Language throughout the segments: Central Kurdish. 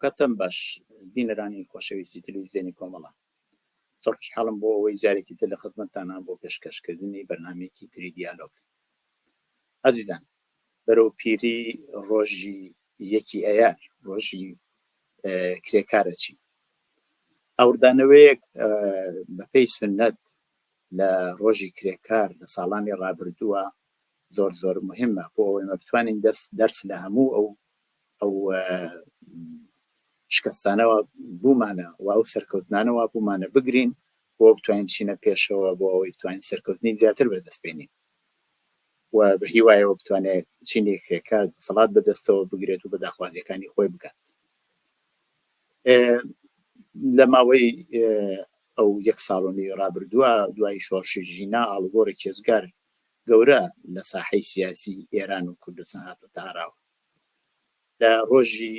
کاتم باش بینەرانی خۆشەویستی تەلەڤیزیۆنی کۆمەڵە خوشحاڵم بۆ ئەوەی جارێکی تر لە خزمەتتانە بۆ پێشکەشکردنی بەرنامەیەکی تری دیالۆگ. عەزیزان، بەرەو پیری ڕۆژی یەکی ئەیار ڕۆژی کرێکارەچی ئاوردانەوەیەک بەپێی سنەت لە ڕۆژی کرێکار لە ساڵانی ڕابردووە زۆر مهمە بۆ ئەوەی بتوانین دەرس لە هەموو ئەو شکستانەوە بوومانە و ئەو سەرکەوتنانەوە بوومانە بگرین بۆ بتوانین بچینە پێشەوە بۆ ئەوەی بتوانین سەرکەوتنی زیاتر بەدەستبێنین و بە هیوایەوە بتوانێت چینی کرێکار دەسەڵات بەدەستەوە بگرێت و بە داخوازیەکانی خۆی بکات. لە ماوەی ئەو یەک ساڵۆنی ڕابردووە دوای شۆڕشی ژینا ئاڵوگۆڕی کێزگار گەورە لە ساحەی سیاسی ئێران و کوردستان هاتووەتە ئاراوە. لە ڕۆژی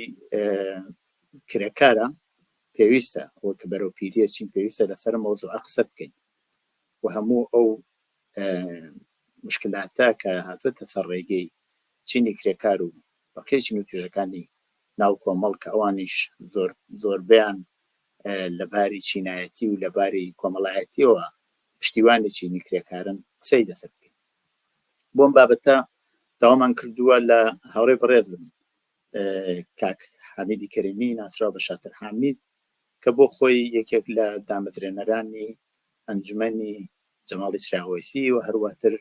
کرێکارە پێویستە ئەوە کە بەرەو پیریە چین پێویستە لەسەر مۆزوعە قسە بکەین و هەموو ئەو مشکلاتە کە هاتووەتە سەر ڕێگەی چینی کرێکار و بەقیچین و توێژەکانی ناو کۆمەڵ کە ئەوانیش زۆربیان لەباری چینایەتی و لەباری کۆمەڵایەتیەوە پشتیوانی چینی کرێکارن قسەی لەسەر بکەین. بۆم بابەتە داوامان کردووە لە هاوڕێی بەڕێزم کاک حامیدی کەریمی ناسراو بە شاتر حامید کە بۆ خۆی یەکێک لە دامەزرێنەرانی ئەنجومەنی جەماڵی چراوەیسی و هەرواتر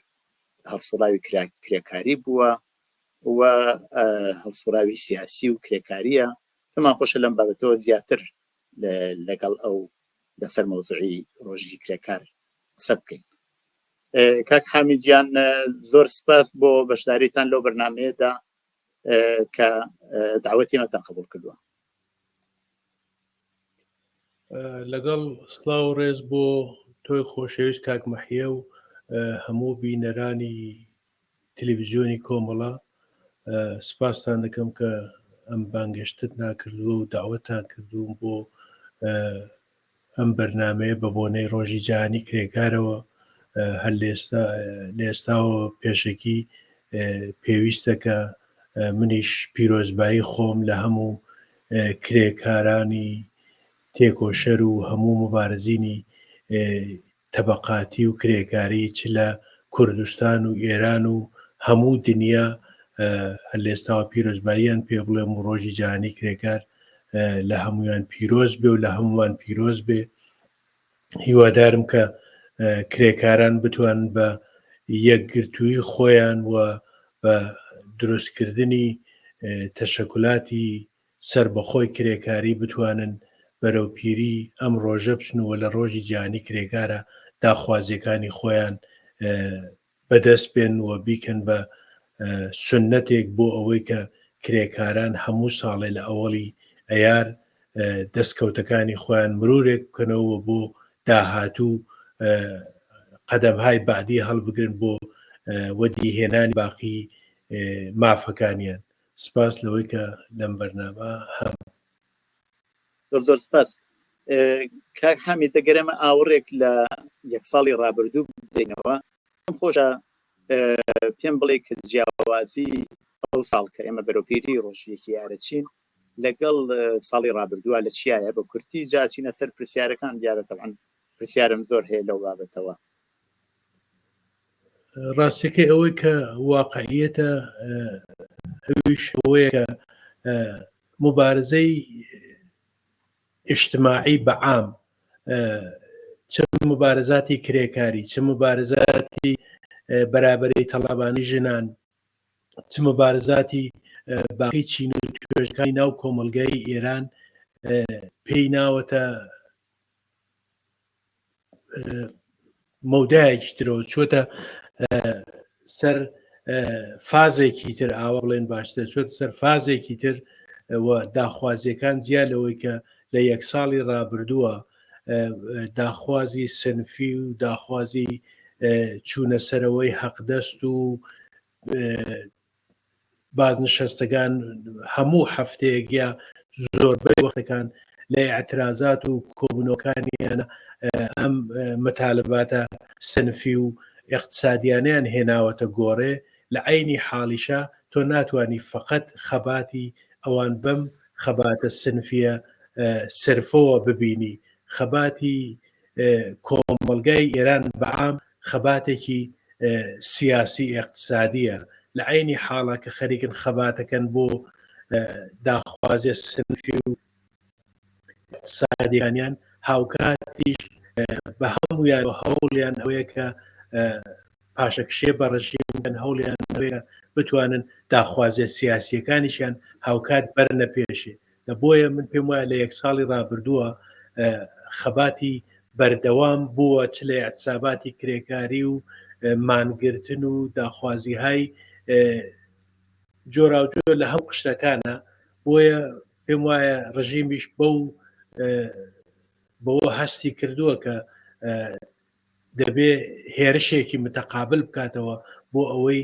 هەڵسوڵاوی کرێکاری بووە و هەڵسوڵاوی سیاسی و کرێکاریە. پێمان خۆشە لەم بابەتەوە زیاتر لەگەڵ ئەو لەسەر مەوزوعی ڕۆژی کرێکار قسە بکەین. کاک حامیدیان زۆر سپاس بۆ بەشداریتان لەو بەرنامەیەدا کە داوەتیمەتان قبول کردووە. لەگەڵ سڵاو و ڕێز بۆ تۆی خۆشەویست کاک مەحیە و هەموو بینەرانی تەلەڤیزیۆنی کۆمەڵە سپاسان دەکەم کە ئەم بانگەشتت ناکردووە و داوەتان کردووم بۆ ئەم بەرنامەیە بە بۆنەی ڕۆژی جیهانی کرێکارەوە. هەر لێستاوە پێشەکی پێویستە کە منیش پیرۆزبایی خۆم لە هەموو کرێکارانی تێکۆشەر و هەموو مبارزینی تەبەقاتی و کرێکاری چ لە کوردستان و ئێران و هەموو دنیا هەر لێستاوە پیرۆزباییان پێ بڵێم و ڕۆژی جیهانی کرێکار لە هەمویان پیرۆز بێ و لە هەمووان پیرۆز بێ. هیوادارم کە کرێکاران بتوانن بە یەکگرتووی خۆیان و بە دروستکردنی تەشەکولاتی سربەخۆی کرێکاری بتوانن بەرەو پیری ئەم ڕۆژە بچنەوە لە ڕۆژی جیهانی کرێکارە داخوازیەکانی خۆیان بەدەست بێن و بیکەن بە سنەتێک بۆ ئەوەی کە کرێکاران هەموو ساڵێ لە ئەوەڵی ئەیار دەستکەوتەکانی خۆیان مرورێک بکەنەوە بۆ داهاتوو قەدەمهای بعدی هەڵبگرن بۆ وەدیهێنانی باقی مافەکانیان. سپاس لەوەی کە لەم بەرنامە هەم. زۆر سپاس. کاک حامید دەگەرەمە ئاوڕێک لە یەک ساڵی ڕابردوو بدەینەوە. خۆشە پێم بڵێ کە جیاوازی ئەو ساڵ کە ئێمە بەرەوپیری ڕۆژیەکی یارەچین لەگەڵ ساڵی ڕابردووە لە چیایە بە کورتی جاچینە سەر پرسیارەکان دیارەتەوان پرسیارم زۆر هەیە لەو بابەتەوە. ڕاستەکەی ئەوەی کە واقعیەتە ئەویش ئەوەیە کە مبارزەی اجتماعی بەعام چه مبارزاتی کرێکاری چه مبارزاتی بەرابەری تەڵابانی ژنان چه مبارزاتی باقی چین و توێژەکانی ناو کۆمەلگای ئێران پێی ناوەتە مەودایەکی ترەوە چۆتە سەر فازێکی تر ئاوا بڵێن باشتر چۆتە سەر فازێکی تر و داخوازیەکان جیا لەوەی کە لە یەک ساڵی ڕابردووە داخوازی سنفی و داخوازی چوونە سەرەوەی حەقدەست و بازنشستەکان هەموو هەفتەیەک یا زۆربەی وەختەکان لە ئەعترازات و کۆبوونەوەکانیان ئەم مەتالباتە سنفی و اقتصادیانیان هێناوەتە گۆڕێ. لە عینی حاڵیشە تۆ ناتوانانی فقط خەباتی ئەوان بەم خەباتە سنفیە سرفەوە ببینی، خەباتی کۆمەڵگای ئێران بەعام خەباتێکی سیاسی اقتصادیە، لە عینی حاڵە کە خەریکن خەباتەکەن بۆ داخوازیە سنفی و اقتصادیانیان هاوکاتیش بە هەمویان هەوڵیان ئەوەیە کە پاشەکشێ بە ڕژیمن هەوڵیان ئەوەیە بتوانن داخوازیە سیاسیەکانیشیان هاوکات بەرنە پێشێ. لە بۆیە من پێم وایە لە 1 ساڵی ڕابردووە خەباتی بەردەوام بووە چ لە اعتساباتی کرێکاری و مانگرتن و داخوازیهای جۆراوجۆ لە هەم قشتەکانە. بۆیە پێم وایە ڕژیمیش بەوە هەستی کردووە کە دەبێ هێرشێکی متەقابل بکاتەوە بۆ ئەوەی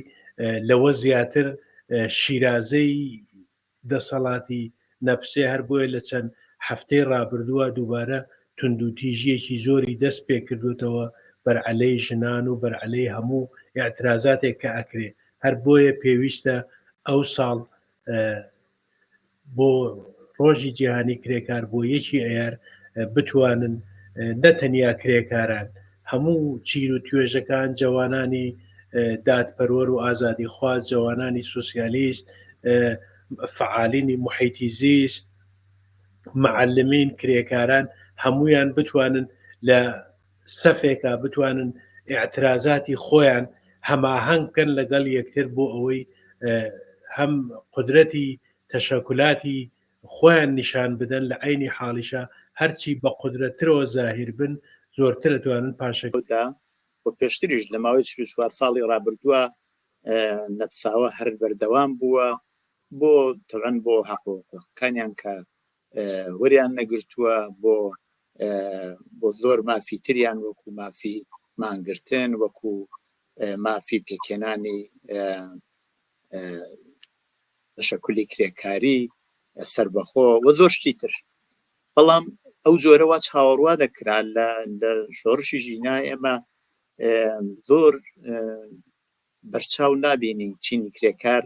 لەوە زیاتر شیرازەی دەسەڵاتی نەپسێ. هەر بۆیە لە چەند هەفتەی ڕابردووە دووبارە توندوتیژیەکی زۆری دەست پێ کردوتەوە بەرعەلەی ژنان و بەرعەلەی هەموو ئاعترازاتێک کە ئەکرێ. هەر بۆیە پێویستە ئەو ساڵ بۆ ڕۆژی جیهانی کرێکار بۆ 1 ئەیار بتوانن نەتەنیا کرێکاران، هەموو چیر و توێژەکان، جوانانی دادپەروەر و ئازادی خواز، جوانانی سوسیالیست، فعالینی محیتی زیست، معلمین، کرێکاران هەمویان بتوانن لە سەفێکا بتوانن ئاعترازاتی خۆیان هەماهەنگ بکەن لەگەڵ یەکتر بۆ ئەوەی هەم قدرەتی تەشەکولاتی خۆیان نیشان بدەن، لە عینی حاڵیشە هەرچی بە قدرەتترەوە زاهیر بن زۆرتر دەتوانن پاشەکەدا. بۆ پێشتریش لە ماوەی 4 ساڵی ڕابردووە نەتساوە هەر بەردەوام بووە بۆ تەوەن بۆ حقوقەکانیان کە وەریان نەگرتووە، بۆ زۆر مافی تریان وەکو مافی مانگرتن، وەکو مافی پێکێنانی تەشەکولی کرێکاری سربەخۆ و زۆر شتی تر. بەڵام ئەو جۆرەوە چاوەڕوا دەکرا لە شۆڕشی ژینای ئێمە زۆر بەرچاو نابینی چینی کرێکار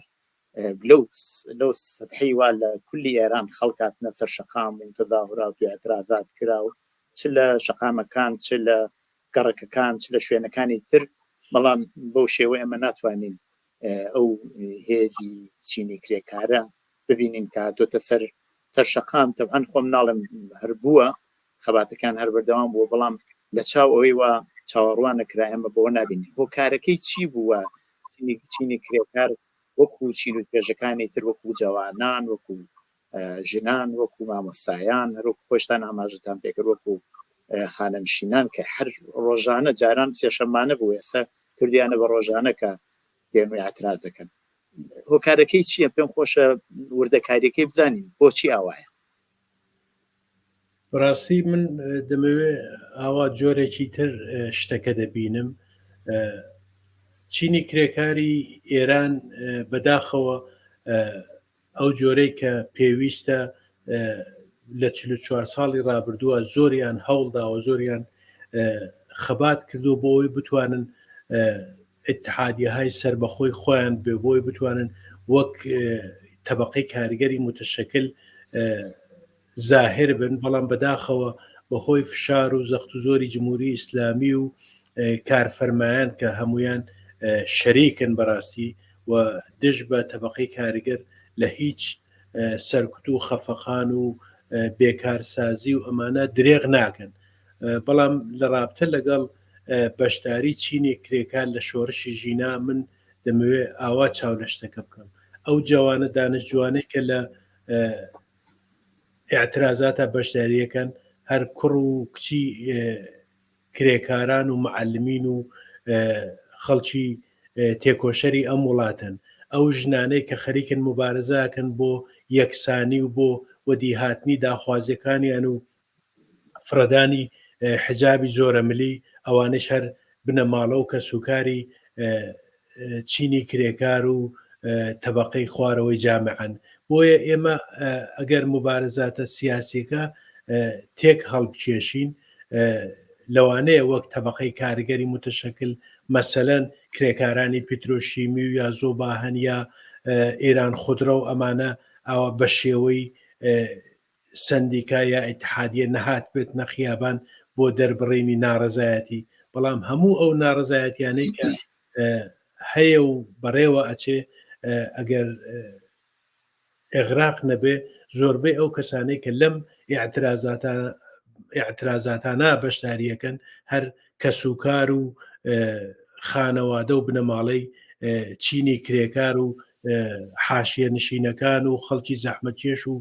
لەو سەتحی وا لە کولی ئێران خەڵکاتنە سەر شەقام و تەظاهورات و ئەترازات کرا و چ لە شەقامەکان، چ لە گەڕەکەکان، چ لە شوێنەکانی تر. بەڵام بەو شێوە ئێمە ناتوانین ئەو هێزی چینی کرێکارە ببینین کە هاتۆتە سەر شەقام. تەبعەن خۆم ناڵم هەر بووە، خەباتەکان هەر بەردەوام بووە، بەڵام لە چاو ئەوەی وا چاوەڕوان نەکرا ئێمە بەوە نابینین. بۆ کارەکەی چی بووە چینی کرێکار وەکو چین و توێژەکانی تر، وەکو جوانان، وەکو ژنان، وەکو مامۆستایان، هەروەکو خۆشتان ئاماژتان پێکرد وەکو خانەنشینان کە هەر ڕۆژانە جاران سێشەمانە بوو، ئێستا کردیانە بە ڕۆژانە کە دێن و ئاعتراز دەکەن. هۆکارەکەی چییە؟ پێم خۆشە وردەکاریەکەی بزانین بۆچی ئاوایە. بەڕاستی من دەمەوێت ئاوا جۆرێکی تر شتەکە دەبینم. چینی کرێکاری ئێران بەداخەوە ئەو جۆرەی کە پێویستە لە 44 ساڵی ڕابردووە زۆریان هەوڵداوە، زۆریان خەبات کردو بۆ ئەوی بتوانن ئتحادیەهای سربەخۆی خۆیان بێ، بۆی بتوانن وەک تەبەقەی کاریگەری متشەکل زاهر بن. بەڵام بەداخەوە بەهۆی فشار و زەخت و زۆری جمهوری ئیسلامی و کارفەرمایان کە هەمویان شەریکن بەڕاستی و دژ بە تەبەقەی کاریگەر لە هیچ سەرکوت و خەفەخان و بێکارسازی و ئەمانە درێغ ناکەن. بەڵام لە رابطە لەگەڵ بەشداری چینی کرێکار لە شۆڕشی ژینا من دەمەوێت ئاوا چاو لە شتەکە بکەم. ئەو جوانە دانشجوانەی کە لە ئاعترازاتە بەشداریەکەن هەر کوڕ و کچی کرێکاران و معلمین و خەڵکی تێکۆشەری ئەم وڵاتن. ئەو ژنانەی کە خەریکن مبارزاکەن بۆ یەکسانی و بۆ وەدیهاتنی داخوازیەکانیان و فرەدانی حجابی زۆرە ملی، ئەوانش هەر بنە ماڵە و کەسوکاری چینی کرێکار و تەبەقەی خوارەوەی جامعەن. بۆیە ئێمە ئەگەر مبارزاتە سیاسیەکە تێک هەڵبکێشین لەوانەیە وەک تەبەقەی کاریگەری متشەکل، مەسەلەن کرێکارانی پیترۆشیمی و یا زۆباهەن یا ئێران خودرە و ئەمانە ئەوە بە شێوەی سندیکا یا ئیتحادیە نەهات بێت نەخیابان بۆ دەربڕینی ناڕەزایەتی، بەڵام هەموو ئەو ناڕەزایەتیانەی کە هەیە و بەڕێوە ئەچێ ئەگەر ئێغراق نەبێ زۆربەی ئەو کەسانەی کە لەم ئیعترازاتانە بەشداریەکەن هەر کەسوکار و خانەوادە و بنەماڵەی چینی کرێکار و حاشیە نشینەکان و خەڵکی زەحمەتکێش و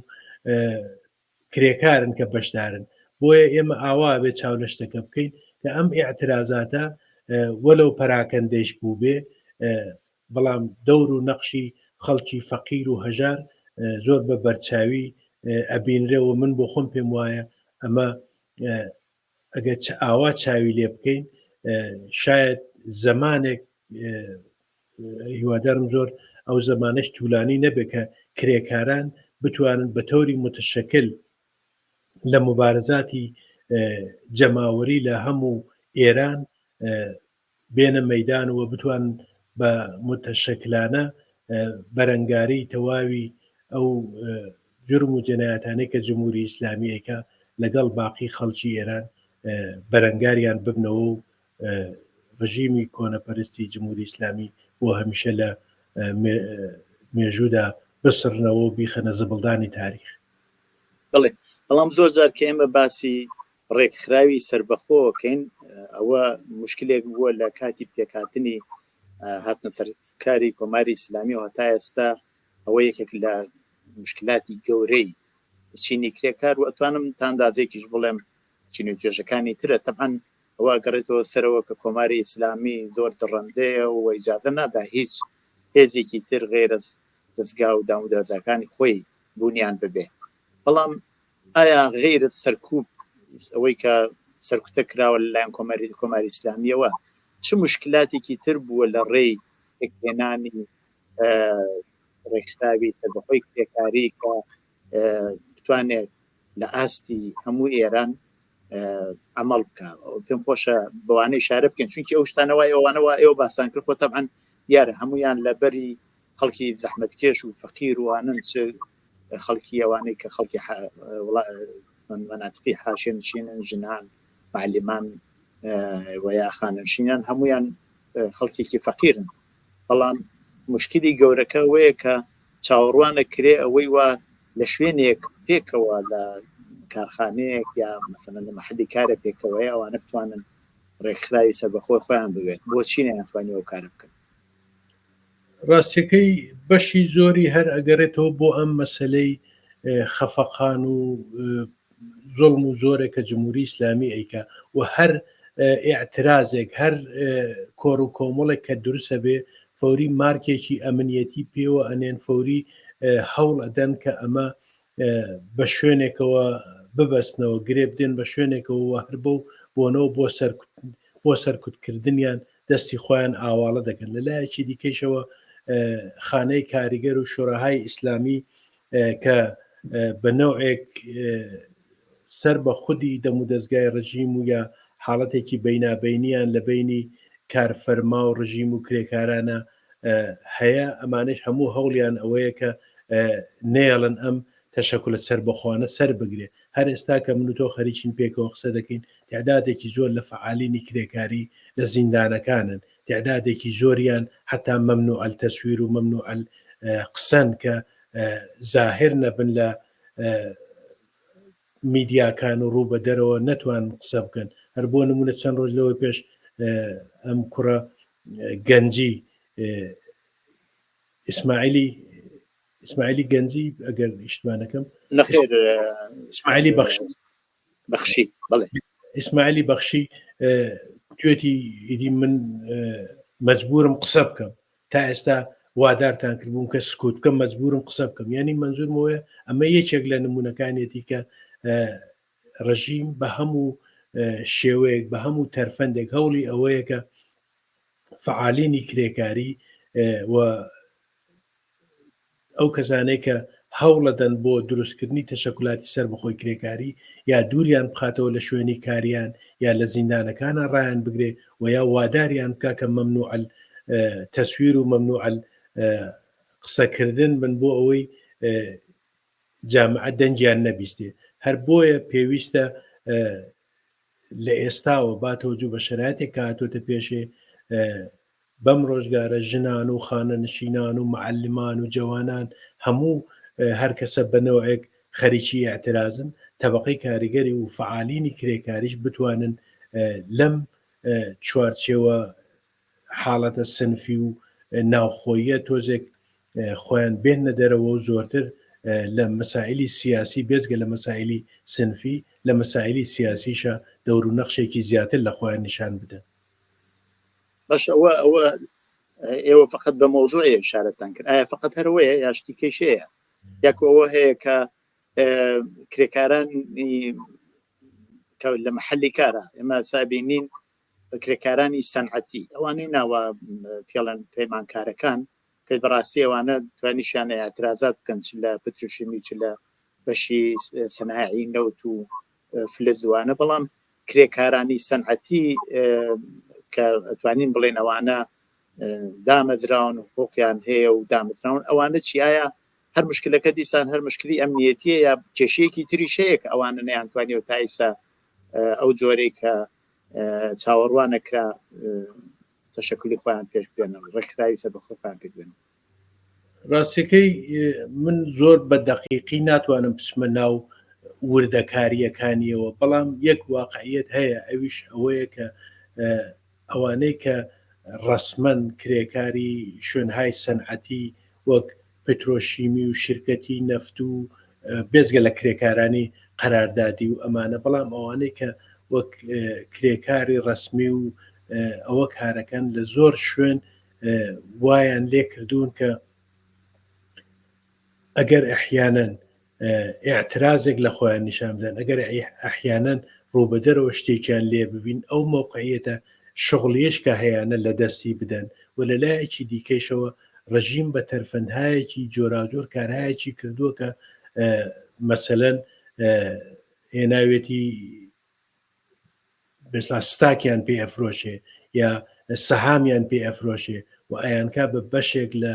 کرێکارن کە بەشدارن. بۆیە ئێمە ئاوا بێ چاو لە شتەکە بکەین کە ئەم ئیعترازاتە وەلەو پەراکەندەیش بوو بێ، بەڵام دەور و نەقشی خەڵکی فەقیر و هەژار زۆر بە بەرچاوی ئەبینرێەوە. من بۆ خۆم پێم وایە ئەمە ئەگەر ئاوا چاوی لێ بکەین شاید زەمانێک هیوادارم زۆر ئەو زەمانەش توولانی نەبێت کە کرێکاران بتوانن بە تۆری متشەکل لە مبارزاتی جەماوەری لە هەموو ئێران بێنە مەیدانەوە بتوان بە متشەکلانە بەرەنگاری تەواوی ئەو جرم و جەنایەتانەی کە جمهوری ئیسلامی ئەیکا لەگەڵ باقی خەڵکی ئێران بەرەنگاریان ببنەوە و ڕژیمی کۆنەپەرستی جمهوری ئیسلامی بۆ هەمیشە لە مێژوودا بسڕنەوە و بیخەنە زبڵدانی تاریخ. بڵێ بەڵام زۆر جار کە ئێمە باسی ڕێکخراوی سربەخۆکەین ئەوە مشکلێک بووە لە کاتی پێکاتنی هاتن سەرکاری کۆماری ئیسلامی و هەتا ئێستا ئەوە یەکێک لە مشکلاتی گەورەی چینی کرێکار و ئەتوانم تاندازێکیش بڵێم چین و توێژەکانی ترە. تەبعاً ئەوە گەڕێتەوە سەرەوە کە کۆماری ئیسلامی زۆر دڕندەیە و ئیجازە نادا هیچ هێزێکی تر غێرە دەستگا و دامودەرزەکانی خۆی بوونیان ببێ. بەڵام ئایا غێرت سەرکوب ئەوەی کە سەرکوتە کراوە لەلایەن کۆماری ئیسلامیەوە چ مشکلاتێکی تر بووە لە ڕێی پێکهێنانی ڕێکخراوی سەربەخۆی کرێکاری کە بتوانێت لە ئاستی هەموو ئێران عمل بکە؟ پێم خۆشە بەوانەی شارە بکەین چونکی ئەو شتانەوە ئەوانەوە ئێوە باسان کرد خۆ تەبعاً دیارە هەمویان لەبەری خەڵکی زەحمەتکێش و فەقیر وانن چ خەڵکی ئەوانەی کە خەڵکی مناتقی حاشیە نشینن، ژنان، معلمان ویا خانەنشینان هەمویان خەڵکێکی فەقیرن. بەڵام مشکلی گەورەکە وەیە کە چاوەڕوانە کرێ ئەوەی وا لە شوێنێک پێکەوە لە کارخانەیەک یا مثلا لە مەحەلی کارە پێکەوەی ئەوانە بتوانن ڕێکخراوی سەربەخۆی خۆیان ببێت. بۆچی نەیانتوانی ئەو کارە بکەن؟ ڕاستیەکەی بەشی زۆری هەر ئەگەڕێتەوە بۆ ئەم مەسلەی خەفەقان و زۆڵم و زۆرێک کە جمهوری ئیسلامی ئەیکا و هەر ئیعترازێک هەر کۆڕ و کۆمەڵێک کە دروستە بێ فەوری مارکێکی ئەمنیەتی پێوە ئەنێن، فەوری هەوڵ ئەدەن کە ئەمە بە شوێنێکەوە ببەستنەوە، گرێ بدێن بە شوێنێکەوە هەر بۆنەوە بۆ سەرکوتکردنیان دەستی خۆیان ئاواڵە دەکەن. لەلایەکی دیکەشەوە خانەی کاریگەر و شۆڕەهای ئیسلامی کە بە نەوعێک سەر بە خودی دەمودەستگای ڕژیم و یا حاڵەتێکی بەینابینیان لە بینی کارفەرما و ڕژیم و کرێکارانە هەیە. ئەمانش هەموو هەوڵیان ئەوەیە کە نێڵن ئەم تەشەکلە سەربەخۆوانە سەر بگرێ. هەر ئێستا کە من و تۆ خەریکین پێکەوە قسە دەکەین تعدادێکی زۆر لە فعالینی کرێکاری لە زیندانەکانن، تعدادێکی زۆریان حتا مەمنوع التەسویر و مەمنوع قسەن کە زاهر نەبن لە میدیاکان و ڕوو بە دەرەوە نەتوان قسە بکەن. هەر بۆ نمونە چەند ڕۆژ لەوەی پێش ئەم کوڕە گەنجی ئیسماعیلی گەنجی ئەگەر ئیشتوانەکەم نەخێر ئیسماعیلی بەخشی بڵێ ئیسماعیلی بەخشی توێتی ئیدی من مەجبورم قسە بکەم، تا ئێستا وادارتان کردبووم کە سکوت بکەم، مەجبورم قسە بکەم. یعنی منزورمەوەیە ئەمە یەکێک لە نمونونەکانێتی کە ڕژیم بە هەموو شێوەیەک بە هەموو تەرفەندێک هەوڵی ئەوەیە کە فعالینی کرێکاری و ئەو کەسانەی کە هەوڵەدەن بۆ دروستکردنی تەشەکولاتی سەربەخۆی کرێکاری یا دووریان بخاتەوە لە شوێنی کاریان یا لە زیندانەکانە ڕایان بگرێ و یا واداریان بکە کە مەمنوع تەسویر و مەمنوع قسەکردن بن بۆ ئەوەی جامعە دەنجیان نەبیستێ هەر بۆیە پێویستە لە ئێستاوە باتەوەجو بە شرایەتێک کە هاتوۆتە پێشێ بەم ڕۆژگارە ژنان و خانە نشینان و معلمان و جوانان هەموو هەر کەسە بنەوەیەک خەریکی اعترازن طبقەی کاریگەری و فعالینی کرێکاریش بتوانن لەم چوارچێوە حاڵەتە سنفی و ناوخۆیە تۆزێک خۆیان بێنە دەرەوە و زۆرتر لە مەسائلی سیاسی بێزگە لە مەسائلی سنفی لە مەسائلی سیاسیشە دەور و نەخشێکی زیاتر لە خۆیان نیشان بدەن. باش ئەوە ئێوە فقط بە مۆزوعی ئشارەتان کرد ئایا فقط هەرەوەیە یا شتی کێشەیە یاکو ئەوە هەیە کە کرێکارانی لە محلی کارە ئێمە سابینین کرێکارانی سەنعەتی ئەوانەی ناوە پێڵەن پەیمانکارەکان کە بەڕاستی ئەوانە توانیشیانە اعترازات بکەن چ لە پتروشیمی چ لە بەشی سەناعی نەوت و فلزوانە بەڵام کرێکارانی سەنعەتی کە ئەتوانین بڵێن ئەوانە دامەدراون و حقوقیان هەیە و دامەدراون ئەوانە چیایە هەر مشکلەکە دیسان هەر مشکلی ئەمنیەتیە یا کێشەیەکی تریشەیە کە ئەوانە نەیانتوانی و تا ئێستا ئەو جۆرەی کە چاوەڕوانەکرا تەشەکلی خۆیان پێش بێنن ڕێکخراوی سەربەخۆیان پێ بێنن. ڕاستیەکەی من زۆر بە دەقیقی ناتوانم بچمە ناو وردەکاریەکانیەوە بەڵام یەک واقعیت هەیە ئەویش ئەوەیە کە ئەوانەی کە ڕسمەن کرێکاری شوێنهای سەنعەتی وەک پترۆشیمی و شرکەتی نەفت و بێزگە لە کرێکارانی قەراردادی و ئەمانە بەڵام ئەوانەی کە وەک کرێکاری ڕسمی و ئەوە کارەکەن لە زۆر شوێن وایان لێ کردوون کە ئەگەر ئەحیانەن اعترازێک لە خۆیان نیشان بدەن ئەگەر ئەحیانەن ڕووبەدەرەوە شتێکیان لێ ببین ئەو مۆقعیەتە شغڵیش کە هەیەە لە دەستی بدەن و لە لایەکی دیکەشەوە ڕژیم بە تەرفەندهایەکی جۆراجۆر کارهایەکی کردووە کە مەسەلەن هێناوێتی بەسا ستاکیان پێ ئەفرۆشێ یا سەهامیان پێ ئەفرۆشێ و ئەیانکا بە بەشێک لە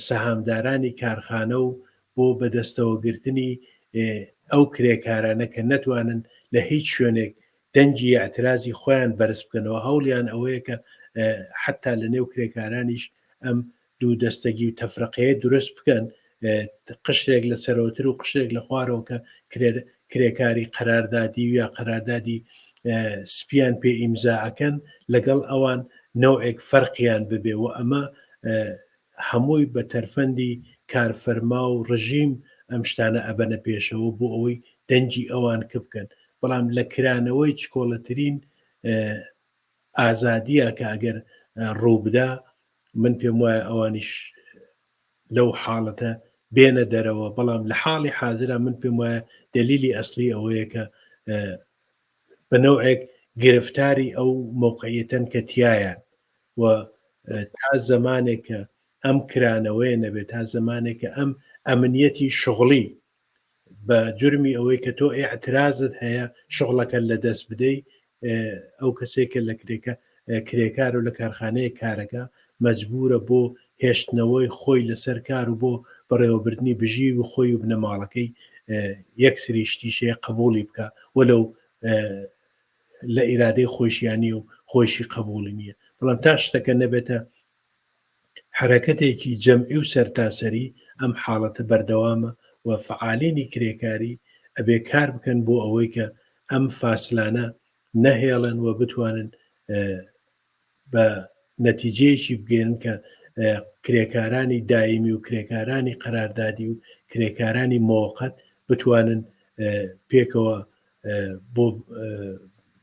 سەهامدارانی کارخانە و بۆ بەدەستەوەگرتنی ئەو کرێکارانە کە نەتوانن لە هیچ شوێنێک دەنجی اعترازی خۆیان بەرز بکەنەوە هەوڵیان ئەوەیە کە حتا لە نێو کرێکارانیش ئەم دوو دەستەگی و تەفرەقەیە دروست بکەن قشتێک لە سەرەوەتر و قشتێک لە خوارەوە کە کرێکاری قەراردادی و یا قەراردادی سپیان پێ ئیمزاعەکەن لەگەڵ ئەوان نەوعێک فەرقیان ببێ و ئەمە هەمووی بە تەرفەندی کارفەرما و ڕژیم ئەم شتانە ئەبەنە پێشەوە بۆ ئەوەی دەنجی ئەوان کە بکەن بەڵام لە کرانەوەی چکۆڵەترین ئازادیە کە ئەگەر ڕووبدا من پێم وایە ئەوانیش لەو حاڵەتە بێنە دەرەوە بەڵام لە حاڵی حازرە من پێم وایە دلیلی ئەسلی ئەوەیە کە بەنەوعێک گرفتاری ئەو موقعیەتەن کە تایان و تا زمانێک کە ئەم کرانەوەی نەبێت تا زمانێک کە ئەم ئەمنیەتی شغڵی بە جرمی ئەوەی کە تۆ ئێعترازت هەیە شغڵەکە لە دەست بدەی ئەو کەسێکە لە کرێکار و لە کارخانەیە کارەکە مەجبورە بۆ هێشتنەوەی خۆی لەسەر کار و بۆ بەڕێوەبردننی بژی و خۆی و بنەماڵەکەی یەک سریشتیشەیە قبولی بکە وەلو لە ئیرادەی خۆشیانی و خۆشی قبولی نییە بەڵام تا شتەکە نەبێتە حرەکەتێکی جەمعی و سەرتاسەری ئەم حاڵەتە بەردەوامە و فعالینی کرێکاری ئەبێ کار بکەن بۆ ئەوەی کە ئەم فاسلانە نەهێڵن و بتوانن بە نەتیجەیەکی بگەن کە کرێکارانی دایمی و کرێکارانی قەراردادی و کرێکارانی مۆقەت بتوانن پێکەوە بۆ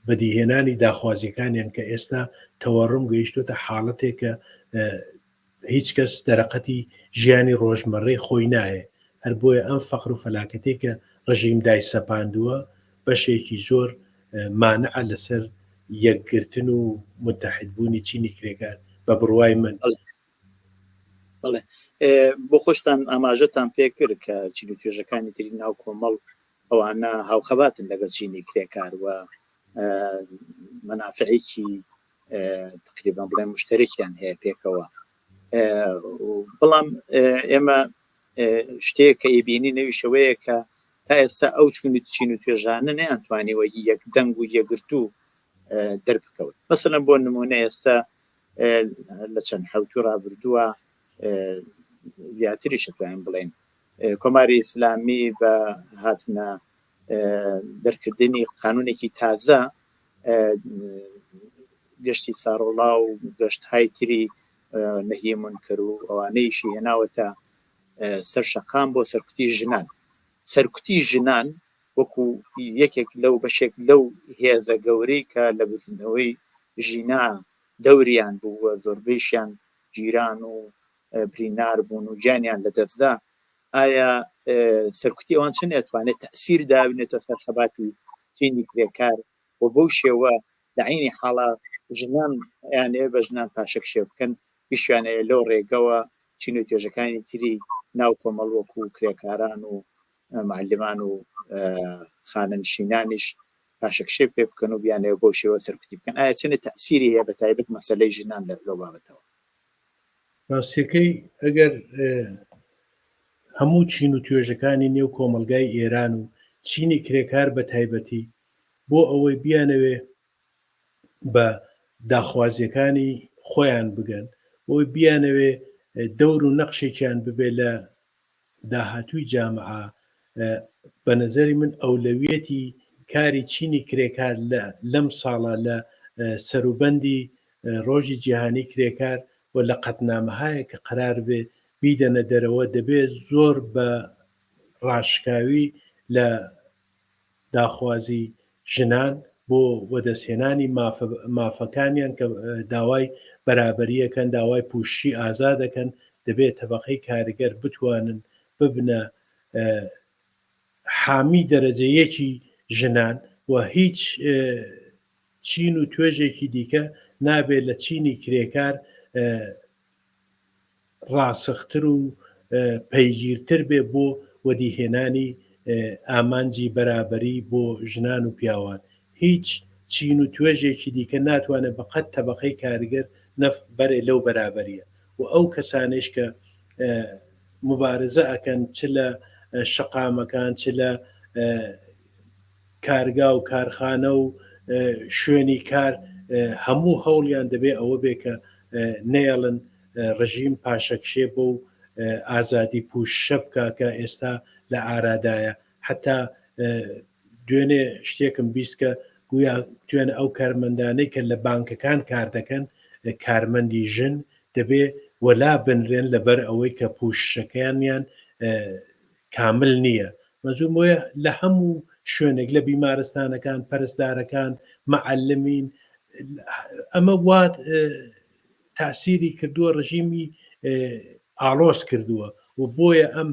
بەدیهێنانی داخوازیەکانیان کە ئێستا تەوەڕم گەیشتوتە حاڵەتێکە هیچ کەس دەرەقەتی ژیانی ڕۆژمەڕەی خۆی نایە هەر بۆیە ئەم فەقر و فەلاکەتێکە ڕژیم دای سەپاندووە بەشێکی زۆر مانعە لەسەر یەکگرتن و متحدبوونی چینی کرێکار بە بڕوای من بۆ خۆشتان ئاماژەتان پێ کرد کە چین و توێژەکانی تری ناو کۆمەڵ ئەوانە هاوخەباتن لەگەڵ چینی کرێکار و مەنافعێکی تقریبان بڵێن مشتەرێکیان هەیە پێکەوە بەڵام ئێمە شتەیە کە ئێبینی نەویشەوەیە کە تا ئێستا ئەو چین و توێژانە نەیانتوانیوە یەک دەنگ و یەگرتو دەربکەوت. مەسەلەن بۆ نمونە ئێستا لە چەند حەوتی ڕابردووە زیاتریش دەتوانین بڵێن کۆماری ئیسلامی بە هاتنە دەرکردنی قانونێکی تازە گەشتی ساڕۆڵا و گەشتهای تری نەهی منکەر و ئەوانەیشی هێناوەتە سەر شەقام بۆ سەرکوتی ژنان. سەرکوتی ژنان وەکو یەکێک لەو بەشێک لەو هێزە گەورەی کە لە بردنەوەی ژینا دەوریان بووە، زۆربەیشیان گیران و برینار بوون و گیانیان لەدەستدا. ئایا سەرکوتی ئەوان چ نێتوانێت تەئسیر دابنێتە سەر خەباتی چینی کرێکار و بەو شێوە لە عینی حاڵە ژنان یانەیە بە ژنان پاشەکشێ بکەن بیشوانەیە لەو ڕێگەوە چین و توێژەکانی تری ناو کۆمەڵ وەکو کرێکاران و معلمان و خانەنشینانیش پاشەکشێ پێ بکەن و بیانەوە بۆ شێوە سەرکوتی بکەن. ئایا چنە تەئسیری هەیە بە تایبەت مەسەلەی ژنان لەو بابەتەوە؟ ڕاستیەکەی ئەگەر هەموو چین و توێژەکانی نێو کۆمەلگای ئێران و چینی کرێکار بە تایبەتی بۆ ئەوەی بیانەوێ بە داخوازیەکانی خۆیان بگەن، بۆی بیانەوێ دەور و نەخشێکیان ببێ لە داهاتووی جامعە، بە نەزەری من ئەولەویەتی کاری چینی کرێکار لەم ساڵە لە سەروبەندی ڕۆژی جیهانی کرێکار و لە قەتنامەهایە کە قرار بێ بیدەنە دەرەوە دەبێت زۆر بە ڕاشکاوی لە داخوازی ژنان بۆ وەدەستهێنانی مافەکانیان کە داوای بەرابەریەکەن، داوای پوششی ئازادەکەن، دەبێت تەبەقەی کاریگەر بتوانن ببنە حامی دەرەجەیەکی ژنان و هیچ چین و توێژێکی دیکە نابێت لە چینی کرێکار ڕاسختر و پەیگیرتر بێ بۆ وەدیهێنانی ئامانجی بەرابەری بۆ ژنان و پیاوان. هیچ چین و توێژێکی دیکە ناتوانێت بەقەت تەبەقەی کاریگەر نەف بەرێ لەو بەرابەریە و ئەو کەسانش کە مبارزە ئەکەن چ لە شەقامەکان چ لە کارگا و کارخانە و شوێنی کار هەموو هەوڵیان دەبێ ئەوە بێ کە نێڵن ڕژیم پاشەکشێ بۆ و ئازادی پوششە بکە کە ئێستا لە ئارادایە. حتا دوێنێ شتێکم بیست کە گویا توێن ئەو کارمەندانەی کە لە بانکەکان کار دەکەن کارمەندی ژن دەبێ وەلا بنرێن لەبەر ئەوەی کە پوششەکانیان کامل نییە. مەزوم وە لە هەموو شوێنێک لە بیمارستانەکان، پەرستارەکان، مەعەلمین، ئەمە وات تاسیری کردووە، ڕژیمی ئاڵۆز کردووە و بۆیە ئەم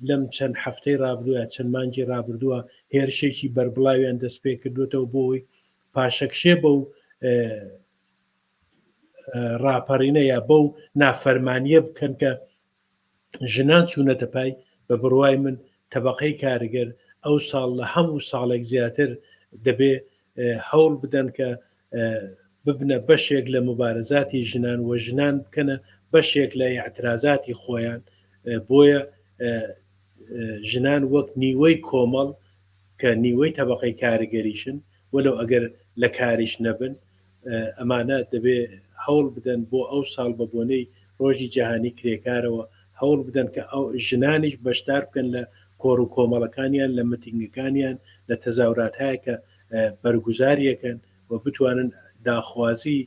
لەم چەند هەفتەی ڕابردووە چەند مانگی ڕابردووە هێرشێکی بەربڵاویان دەست پێ کردوێتەوە بۆی پاشەکشێ بە و ڕاپەڕینە یا بەو نافەرمانیە بکەن کە ژنان چوونەتە پای. بە بڕوای من تەبەقەی کارگەر ئەو ساڵ لە هەموو ساڵێک زیاتر دەبێ هەوڵ بدەن کە ببنە بەشێک لە مبارزاتی ژنان و ژنان بکەنە بەشێک لە ئاعترازاتی خۆیان. بۆیە ژنان وەک نیوەی کۆمەڵ کە نیوەی تەبەقەی کارگەریشن وەلو ئەگەر لە کاریش نەبن، ئەمانە دەبێ هەوڵ بدەن بۆ ئەو ساڵ بە بۆنەی ڕۆژی جیهانی کرێکارەوە هەوڵ بدەن کە ئەو ژنانیش بەشدار بکەن لە کۆڕ و کۆمەڵەکانیان، لە متینگەکانیان، لە تەزاوراتهایە کە بەرگوزاریەکەن و بتوانن داخوازی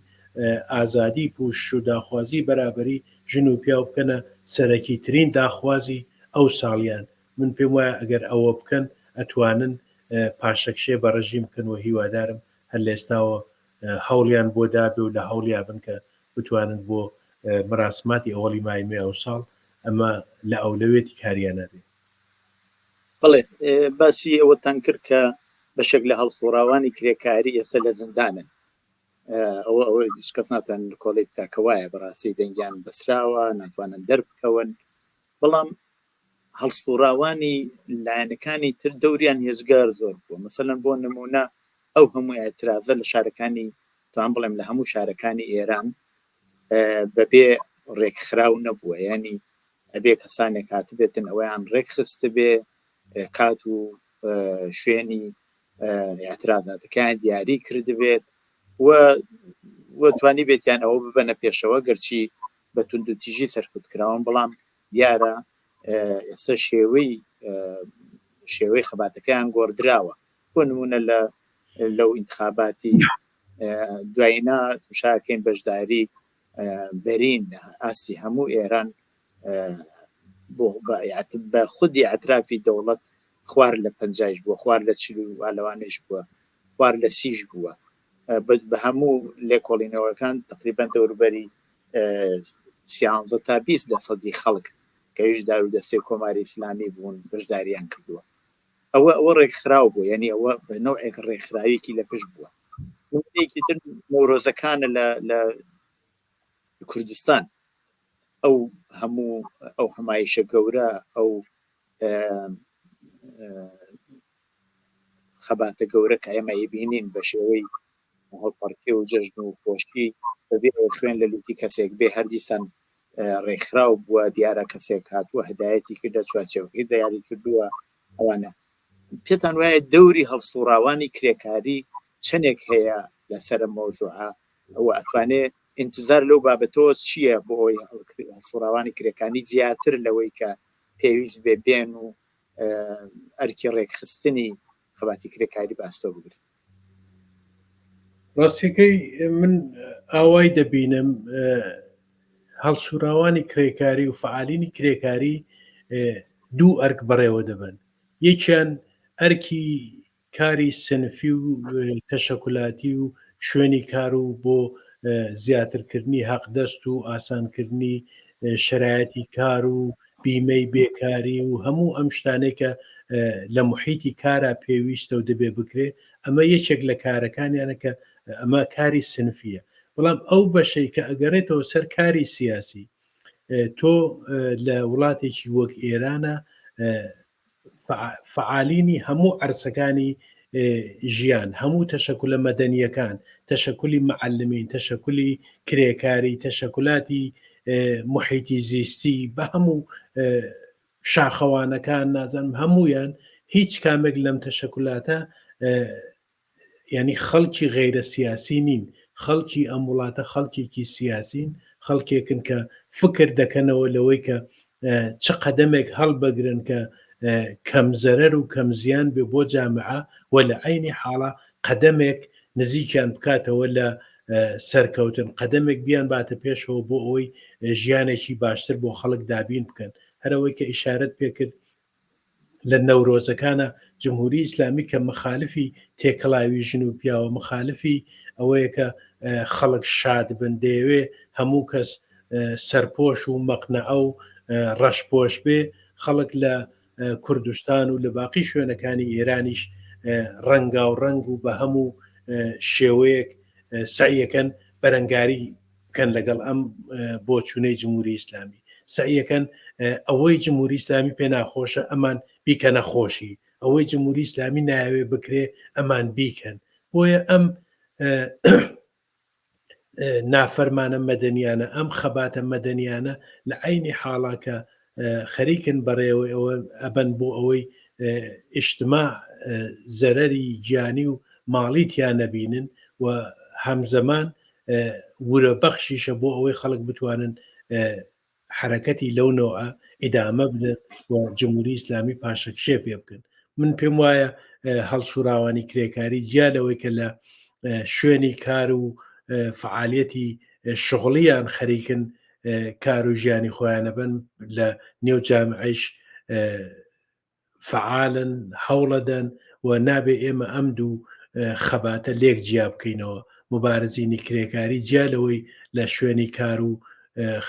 ئازادی پوش و داخوازی بەرابەری ژن و پیاو بکەنە سەرەکی ترین داخوازی ئەو ساڵیان. من پێم وایە ئەگەر ئەوە بکەن ئەتوانن پاشەکشێ بە ڕژیم بکەن و هیوادارم هەر لە ئێستاوە هەوڵیان بۆ دابێ و لە هەوڵیان بن کە بتوانن بۆ مراسماتی ئەوەڵی مایمێ ئەو ساڵ ئەمە لە ئەولەوێتی کاریانە بێ. بەڵێ باسی ئەوەتان کرد کە بەشێک لە هەڵسوڕاوانی کرێکاری ئێستا لە زندانن. ئەوە هیچ کەس ناتوانن کۆڵی بکاکەوایە بەڕاستی دەنگیان بەسراوە، ناتوانن دەربکەون. بەڵام هەڵسوڕاوانی لایەنەکانی تر دەوریان هێزگار زۆر بووە. مەسەلەن بۆ نمونە ئەو هەموو ئاعترازە لە شارەکانی توان بڵێم لە هەموو شارەکانی ئێران بەبێ ڕێکخراو نەبووە. ینی ئەبێ کەسانێک هاتبێتن ئەویان ڕێکخست بێ کات و شوێنی اعتراضاتەکان دیاری کرد بێت و توانی بێتیان ئەوە ببەنە پێشەوە گەرچی بە تونند و تیژی سەرکوت کراون بەڵام دیارە ئێستا شێوەی خەباتەکەیان گۆڕدراوە بۆ نمونە لەو انتخاباتی دوایینا تووشاکەین بەشداری بەرین ئاسی هەموو ئێران بە خودی ئەترافی دەوڵەت خوار لە 50 بووە، خوار لە 40 لەوانش بووە، خوار لە 30 بووە، بە هەموو لێکۆڵینەوەکان تقریبان دەوروبەری 13 تا 20% خەڵک کەویش دارودەستەی کۆماری ئیسلامی بوون بەشداریان کردووە. ئەوە ڕێکخراو بوو، یعنی ئەوە بە نوعێک ڕێکخراوێکی لە پشت بووە. نمونەیەکی تر نەورۆزەکانە لە کوردستان ئەو هەموو ئەو هەمایشە گەورە ئەو خەباتە گەورە کە ئێمە بینین بە شێوەی هەڵپەڕکێ و جەژن و خۆشی بەبێ خوێن لە لوتی کەسێک بێ هەردیسان ڕێکخراو بووە، دیارە کەسێک هاتووە هدایەتی کردە چوارچێوەکەی دیاری کردووە. ئەوانە پێتان وایە دەوری هەڵسوڕاوانی کرێکاری چەندێک هەیە لەسەر مۆزوعە ئەوە ئەتوانێت انتظار لەو بابەتەوە چییە بۆ ئەوی هەڵسوڕاوانی کرێکانی زیاتر لەوەی کە پێویست بێ بێن و ئەرکی ڕێکخستنی خەباتی کرێکاری باستۆ بگرێت. ڕاستیەکەی من ئاوای دەبینم هەڵسوراوانی کرێکاری و فعالینی کرێکاری دوو ئەرک بەڕێوە دەبن. یەکیان ئەرکی کاری سنفی و تەشەکولاتی و شوێنی کار و بۆ زیاترکردنی حەقدەست و ئاسانکردنی شەرایەتی کار و بیمەی بێکاری و هەموو ئەم شتانێکە لە محیتی کارە پێویستە و دەبێ بکرێ. ئەمە یەکێک لە کارەکانیانە کە ئەمە کاری سنفیە. بەڵام ئەو بەشەی کە ئەگەڕێتەوە سەر کاری سیاسی، تۆ لە وڵاتێکی وەک ئێرانە فعالینی هەموو عەرسەکانی ژیان، هەموو تەشەکولە مەدەنیەکان، تەشەکولی معلمین، تەشەکولی کرێکاری، تەشەکولاتی محیتی زیستی، بە هەموو شاخەوانەکان نازانم هەمویان هیچ کامێک لەم تەشەکولاتە ینی خەڵکی غەیرە سیاسی نین. خەڵکی ئەم وڵاتە خەڵکێکی سیاسین، خەڵکێکن کە فکر دەکەنەوە لەوەی کە چ قەدەمێک هەڵبەگرن کە کەم زەرەر و کەم زیان بێ بۆ جامعە و لە عینی حاڵە قەدەمێک نزیکیان بکاتەوە لە سەرکەوتن، قەدەمێک بیان باتە پێشەوە بۆ ئەوەی ژیانێکی باشتر بۆ خەڵک دابین بکەن. هەرەوەی کە ئیشارەت پێکرد لە نەورۆزەکانە جمهوری ئیسلامی کە مخالفی تێکەڵاوی ژن و پیاوە، مخالفی ئەوەیە کە خەڵک شاد بن، دەیەوێ هەموو کەس سەرپۆش و مەقنەعە و ڕەشپۆش بێ. خەڵک لە کوردستان و لە باقی شوێنەکانی ئێرانیش ڕەنگا و ڕەنگ و بە هەموو شێوەیەک سعیەکەن بەرەنگاری بکەن لەگەڵ ئەم بۆچوونەی جمهوری ئیسلامی، سعیەکەن ئەوەی جمهوری ئیسلامی پێ ناخۆشە ئەمان بیکە نەخۆشی، ئەوەی جمهوری ئیسلامی ناوێ بکرێ ئەمان بیکەن. بۆیە ئەم نافەرمانە مەدەنیانە، ئەم خەباتە مەدەنیانە لە عینی حاڵاکە خەریکن بەڕێوەی ئەوە ئەبەن بۆ ئەوەی ئیجتیماع زەرەری گیانی و ماڵیتیان نەبینن و هەمزەمان ورە بەخشیشە بۆ ئەوەی خەڵک بتوانن حرەکەتی لەو نەوە ئیدامە بدەن و جمهوری ئیسلامی پاشەکشێ پێ بکەن. من پێم وایە هەڵسوراوانی کرێکاری جیالەوەی کە لە شوێنی کار و فعالیەتی شغڵیان خەریکن کار و ژیانی خۆیانە بن، لە نێو جامعەیش فعالن، هەوڵەدەن و نابێ ئێمە ئەم دوو خەباتە لێک جیا بکەینەوە. مبارزینی کرێکاری جیالەوەی لە شوێنی کار و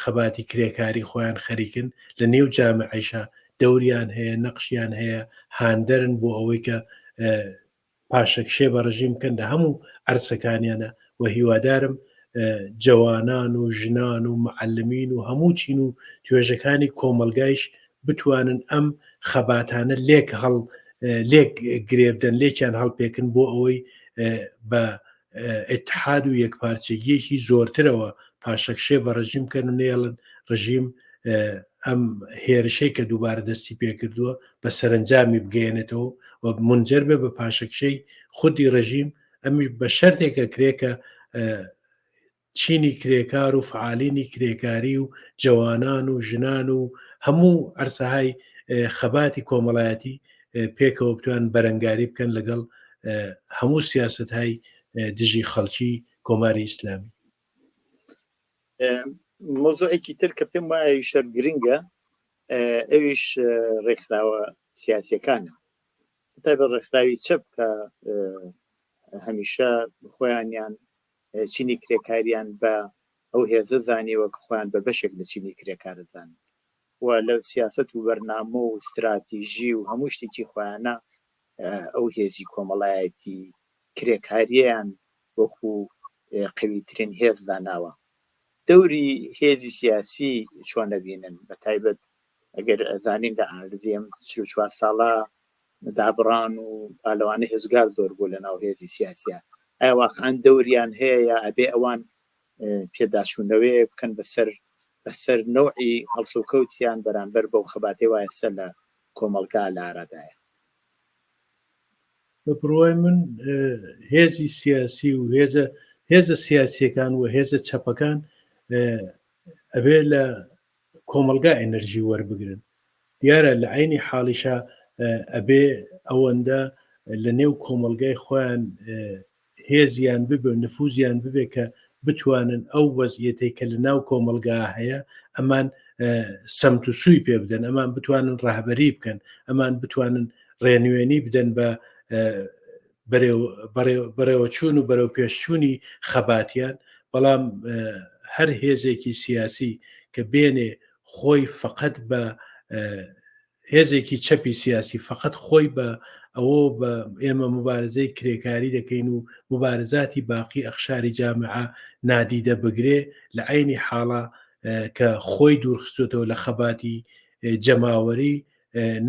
خەباتی کرێکاری خۆیان خەریکن، لە نێو جامعەیشە دەوریان هەیە، نەقشیان هەیە، هاندەرن بۆ ئەوەی کە پاشەکشێ بە ڕژیم بکەن لە هەموو عەرسەکانیانە و هیوادارم جوانان و ژنان و معلمین و هەموو چین و توێژەکانی کۆمەلگایش بتوانن ئەم خەباتانە لێک گرێبدەن، لێکیان هەڵپێکن بۆ ئەوەی بە ئیتحاد و یەکپارچەگیەکی زۆرترەوە پاشەکشێ بە ڕژیم بکەن و نێڵن ڕژیم ئەم هێرشەی کە دووبارە دەستی پێکردووە بە سەرنجامی بگەێنێتەوە و منجەر بێ بە پاشەکشەی خودی ڕژیم ئەمیش بە شەرتێکە کرێکە چینی کرێکار و فعالینی کرێکاری و جوانان و ژنان و هەموو ئەرسەهای خەباتی کۆمەڵایەتی پێکەوە بتوان بەرەنگاری بکەن لەگەڵ هەموو سیاستهای دژی خەڵکی کۆماری ئیسلامی. مۆزۆیەکی تر کە پێم وایە شەر گرنگە ئەویش ڕێکخراوە سیاسیەکانە، تایبەت ڕێکخراوی چەپ کە هەمیشە خۆیانیان چینی کرێکاریان بە ئەو هێزە زانیوە کە خۆیان بە بەشێک لە چینی کرێکارە زان و لە سیاست و بەرنامە و استراتیژی و هەموو شتێکی خۆیانە ئەو هێزی کۆمەڵایەتی کرێکاریان وەکو قویترین هێز داناوە. دەوری هێزی سیاسی چۆن دەبینن بە تایبەت ئەگەر ئەزانین لە ئاردیم 4 ساڵە دابڕان و ئالەوانە هێزگار زۆر بوو لە ناو هێزی سیاسیە، ئایا واقعان دەوریان هەیە یا ئەبێ ئەوان پێداچوونەوەی بکەن بەسەر نەوعی هەڵسوکەوتیان بەرامبەر بەو خەباتەی وایەسە لە کۆمەلگا لە ئارادایە؟ بە بڕوای من هێزی سیاسی و هێزە سیاسیەکان و هێزە چەپەکان ئەبێ لە کۆمەلگا ئەنەرژی وەربگرن. دیارە لە عینی حاڵیشە ئەبێ ئەوەندە لە نێو کۆمەلگای خۆیان هێزیان ببێ و نفوزیان ببێ کە بتوانن ئەو وەزعیەتەی کە لە ناو کۆمەلگا هەیە ئەمان سەمت و سووی پێ بدەن، ئەمان بتوانن ڕاهبەری بکەن، ئەمان بتوانن ڕێنوێنی بدەن بە بەرەوەچوون و بەرەو پێشچوونی خەباتیان. بەڵام هەر هێزێکی سیاسی کە بێنێ خۆی فقط بە هێزێکی چەپی سیاسی فقط خۆی بە ئەوە بە ئێمە مبارزەی کرێکاری دەکەین و مبارزاتی باقی ئەخشاری جامعە نادیدە بگرێ، لە عینی حاڵە کە خۆی دوورخستوێتەوە لە خەباتی جەماوەری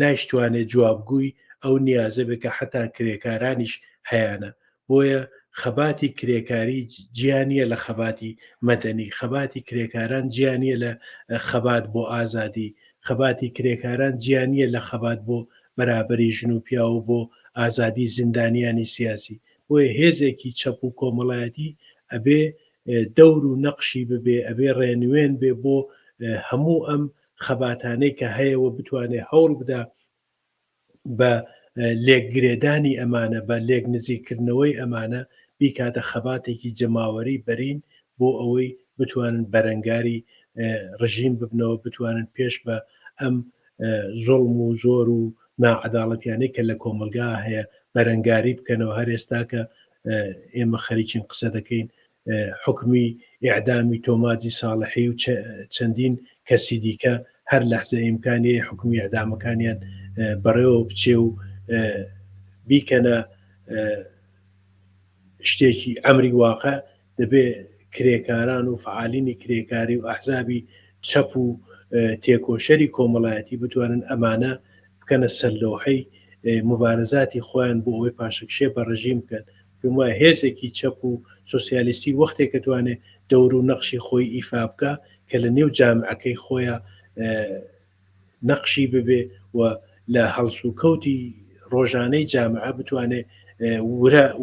نایشتوانێت جوابگووی ئەو نیازە بێ کە حتا کرێکارانیش هەیەە. بۆیە خەباتی کرێکاری گیانیە لە خەباتی مەدەنی، خەباتی کرێکاران گیانیە لە خەبات بۆ ئازادی، خەباتی کرێکاران گیانیە لە خەبات بۆ بەرابەری ژن و پیا و بۆ ئازادی زیندانیانی سیاسی. بۆیە هێزێکی چەپ و کۆمەڵایەتی ئەبێ دەور و نەقشی ببێ، ئەبێ ڕێنوێن بێ بۆ هەموو ئەم خەباتانەی کە هەیەوە بتوانێت هەوڵ بدا بە لێکگرێدانی ئەمانە، بە لێک نزیکردنەوەی ئەمانە بیکاتە خەباتێکی جەماوەری بەرین بۆ ئەوەی بتوانن بەرەنگاری ڕژیم ببنەوە، بتوانن پێش بە ئەم زۆڵم و زۆر و ناعەداڵەتیانەی کە لە کۆمەلگا هەیە بەرەنگاری بکەنەوە. هەر ئێستا کە ئێمە خەریکین قسە دەکەین حکمی ئیعدامی تۆماجی ساڵحی و چەندین کەسی دیکە هەر لەحزە ئیمکانی حکمی ئیعدامەکانیان بەڕێوە بچێ و بیکەنە شتێکی ئەمری واقع. دەبێ کرێکاران و فعالینی کرێکاری و ئەحزابی چەپ و تێکۆشەری کۆمەڵایەتی بتوانن ئەمانە بکەنە سەرلەوحەی مبارزاتی خۆیان بۆ ئەوەی پاشەکشێ بە ڕژیم بکەن. پێم وایە هێزێکی چەپ و سۆسیالیستی وەختێک کە توانێ دەور و نەخشی خۆی ئیفا بکە کە لە نێو جامعەکەی خۆیان نەخشی ببێ و لە هەڵسوکەوتی ڕۆژانەی جامعە بتوانێ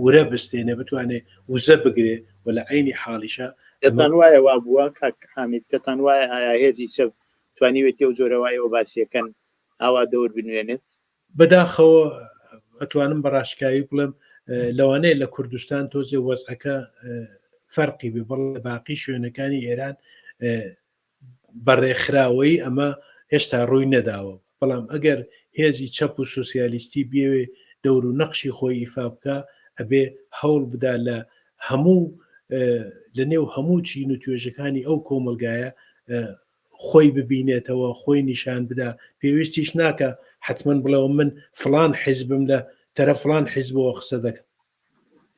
ورە بستێنێ، بتوانێ وزە بگرێ و لە عینی حاڵیشە. پێتان وایە وا بووە کاک حامید، پێتان وایە ئایا هێزی چەپ توانیوێتی ئەو جۆرەوایەوە باسیەکەن ئاوا دەور بنوێنێت؟ بەداخەوە ئەتوانم بەڕاشکایی بڵێم لەوانەیە لە کوردستان تۆزێ وەزعەکە فەرقی بێ، بەڵ لە باقی شوێنەکانی ئێران بەڕێکخراوەی ئەمە هێشتا ڕووی نەداوە. بەڵام ئەگەر هێزی چەپ و سوسیالیستی بێوێ دەور و نەخشی خۆی ئیفا بکە، ئەبێ هەوڵ بدا لە هەموو لە نێو هەموو چین و توێژەکانی ئەو کۆمەلگایە خۆی ببینێتەوە، خۆی نیشان بدا. پێویستیش ناکە حتمما بڵەوە من فلان حیزبم لە تەرە فلان حیزبەوە قسە دەکەم،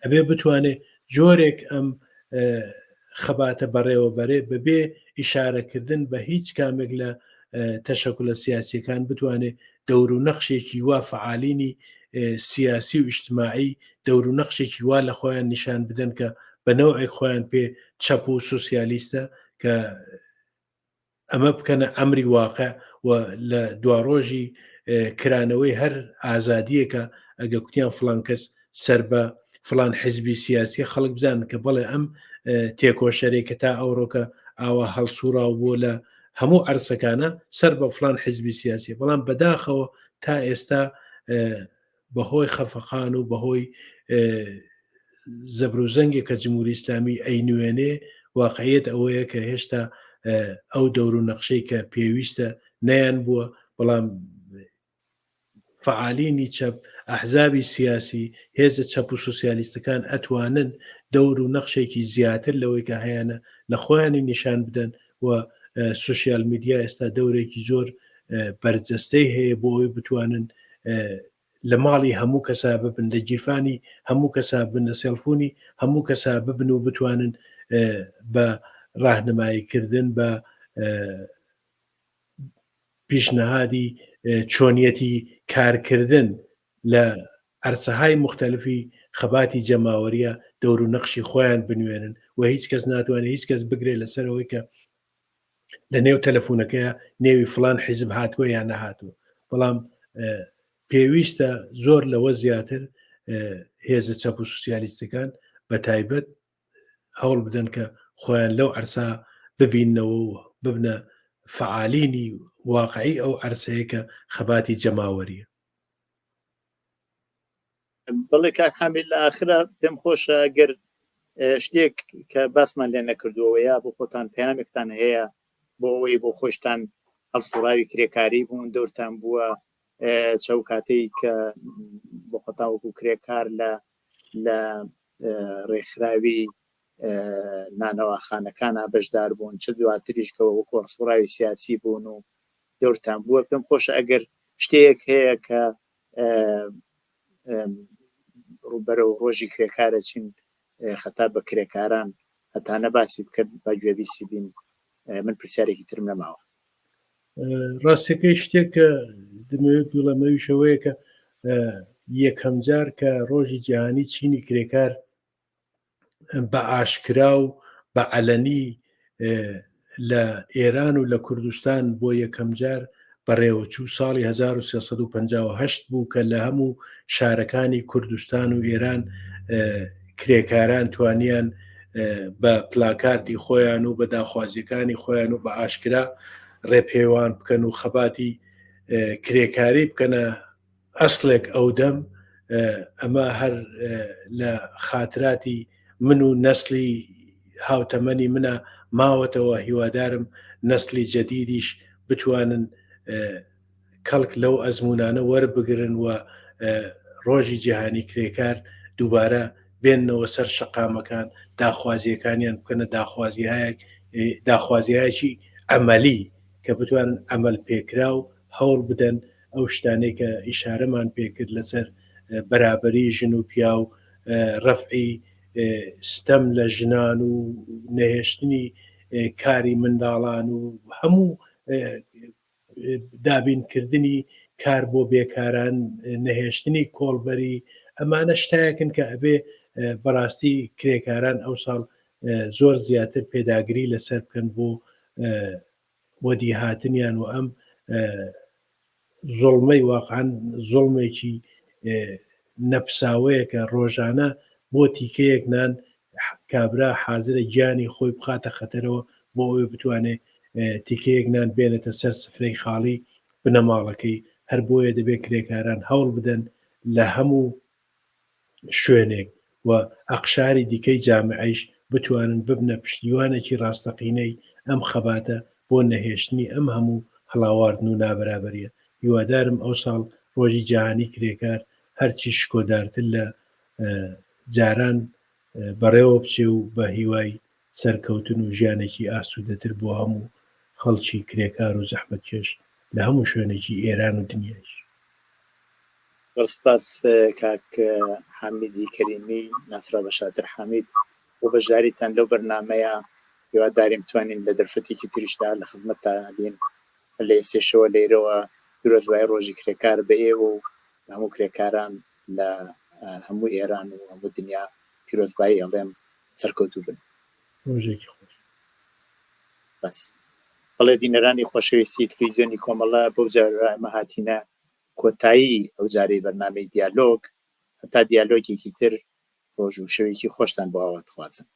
ئەبێ بتوانێ جۆرێک ئەم خەباتە بەڕێوە بەرێ بەبێ ئیشارەکردن بە هیچ کامێک لە تەشەکولە سیاسیەکان بتوانێ دەور و نەخشێکی وا فعالینی سیاسی و ئیجتماعی دەور و نەخشێکی وا لە خۆیان نیشان بدەن کە بە نەوعی خۆیان پێ چەپ و سوسیالیستە کە ئەمە بکەنە ئەمری واقع و لە دوا ڕۆژی کرانەوەی هەر ئازادیەکە ئەگە کوتیان فلان کەس سەر بە فلان حزبی سیاسی خەڵک بزانن کە بەڵێ ئەم تێکۆشەرێکە تا ئەوڕۆکە ئاوا هەڵسوورا بۆ لە هەموو عەرسەکانە سەر بە فلان حزبی سیاسی، بەڵام بەداخەوە تا ئێستا بەهۆی خەفەقان و بەهۆی زەبر و زەنگێک کە جمهوری ئیسلامی ئەینوێنێ واقعیت ئەوەیە کە هێشتا ئەو دەور و نەخشەی کە پێویستە نەیان بووە، بەڵام فعالینی چەپ ئەحزابی سیاسی هێزە چەپ و سوسیالیستەکان ئەتوانن دەور و نەخشێکی زیاتر لەوەی کە هەیەە لە خۆیانی نیشان بدەن و سوسیال میدیا ئێستا دەورێکی زۆر بەرجەستەی هەیە بۆ ئەوی بتوانن لە ماڵی هەموو کەسا ببن، لە گیرفانی هەموو کەسا بن، لە سێڵفۆنی هەموو کەسا ببن و بتوانن بە ڕاهنماییکردن بە پیشنەهادی چۆنیەتی کارکردن لە عەرسەهای مختلفی خەباتی جەماوەریە دەور و نەخشی خۆیان بنوێنن و هیچ کەس ناتوانێت هیچ کەس بگرێ لەسەرەوەی کە لە نێو تەلەفۆنەکەیە نێوی فلان حیزب هاتووە یان نەهاتووە، بەڵام پێویستە زۆر لەوە زیاتر هێزە چەپ و سوسیالیستەکان بە تایبەت هەوڵ بدەن کە خۆیان لەو عەرسا ببینەوە و ببنە فعالینی واقعی ئەو عەرسەیە کە خەباتی جەماوەریە. بەڵێ کاک حامید لە ئاخرە پێم خۆشە ئەگەر شتێک کە باسمان لێ نەکردووە یا بۆ خۆتان پەیامێکتان هەیە بۆ ئەوەی بۆ خۆشتان هەڵسوڕاوی کرێکاری بوون دەورتان بووە چەو کاتەی کە بۆ خۆتان وەکو کرێکار لە ڕێکخراوی نانەواخانەکانە بەشدار بوون، چ دواتریشکەوە وەکو هەڵسوڕاوی سیاسی بوون و دەورتان بووە، پێم خۆشە ئەگەر شتێک هەیە کە ڕوبەرە و ڕۆژی کرێکارە چین خەتا بە کرێکاران هەتانە باسی بکرد بە گوێبیسی بین، من پرسیارێکی ترم نەماوە. ڕاستەکەی شتێک کە دەمەوێت دوڵەمەویشەوەیە کە یەکەم جار کە ڕۆژی جیهانی چینی کرێکار بە ئاشکرا و بە عەلەنی لە ئێران و لە کوردستان بۆ یەکەم جار بەڕێوەچوو ساڵی 1358 بوو کە لە هەموو شارەکانی کوردستان و ئێران کرێکاران توانیان بە پلاکاردی خۆیان و بە داخوازیەکانی خۆیان و بە ئاشکرا ڕێپێوان بکەن و خەباتی کرێکاری بکەنە ئەسڵێک ئەو دەم. ئەمە هەر لە خاتراتی من و نەسلی هاوتەمەنی منە ماوەتەوە، هیوادارم نەسلی جەدیدیش بتوانن کەڵک لەو ئەزمونانە وەربگرن و ڕۆژی جیهانی کرێکار دووبارە بێننەوە سەر شەقامەکان، داخوازیەکانیان بکەنە داخوازیایەکی ئەمەلی کە بتوانن ئەمەل پێکرا و هەوڵ بدەن ئەو شتانەی کە ئیشارەمان پێکرد لەسەر بەرابەری ژن و پیا و ڕەفعی ستەم لە ژنان و نەهێشتنی کاری منداڵان و هەموو دابینکردنی کار بۆ بێکاران، نەهێشتنی کۆڵبەری، ئەمانە شتایەکن کە ئەبێ بەڕاستی کرێکاران ئەو ساڵ زۆر زیاتر پێداگری لەسەر بکەن بۆ وەدی هاتنیان و ئەم زۆڵمەی واقعاً زۆڵمێکی نەپساوەیە کە ڕۆژانە بۆ تیکەیەک نان کابرا حازرە گیانی خۆی بخاتە خەتەرەوە بۆ ئەوێ بتوانێت تیکەیەک نان بێنێتە سەر سفرەی خاڵی بنەماڵەکەی. هەر بۆیە دەبێت کرێکاران هەوڵ بدەن لە هەموو شوێنێک و ئەقشاری دیکەی جامعەیش بتوانن ببنە پشتیوانێکی ڕاستەقینەی ئەم خەباتە بۆ نەهێشتنی ئەم هەموو هەڵاواردن و نابەرابەریە. هیوادارم ئەو ساڵ ڕۆژی جیهانی کرێکار هەرچی شکۆدارتر لە جاران بەڕێوە بچێ و بە هیوای سەرکەوتن و ژیانێکی ئاسوودەتر بۆ هەموو خەڵکی کرێکار و زەحمەتکێش لە هەموو شوێنێکی ئێران و دنیاش. سپاس کاک حامیدی کەریمی، ناسرا بەشاتر حامید بۆ بەشداریتان لەو بەرنامەیە. هیواداریم بتوانین لە دەرفەتێکی تریشدا لە خزمەتتان بین لە سێشەوە لێرەوە پیرۆزبایی ڕۆژی کرێکار بە ئێوە و هەموو کرێکاران لە هەموو ئێران و هەموو دنیا پیرۆزبایی ئەڵێم سەرکەوتوو بن. ڕۆژێکی خۆش. بەس. بەڵێ بینەرانی خۆشەویستی تلویزیۆنی کۆمەڵە بەو جارە ئەمە هاتینە کۆتایی ئەو جارەی بەرنامەی دیالۆگ، هەتا دیالۆگێکی تر ڕۆژ و شەوێکی خۆشتان بۆ ئاوا دخوازم.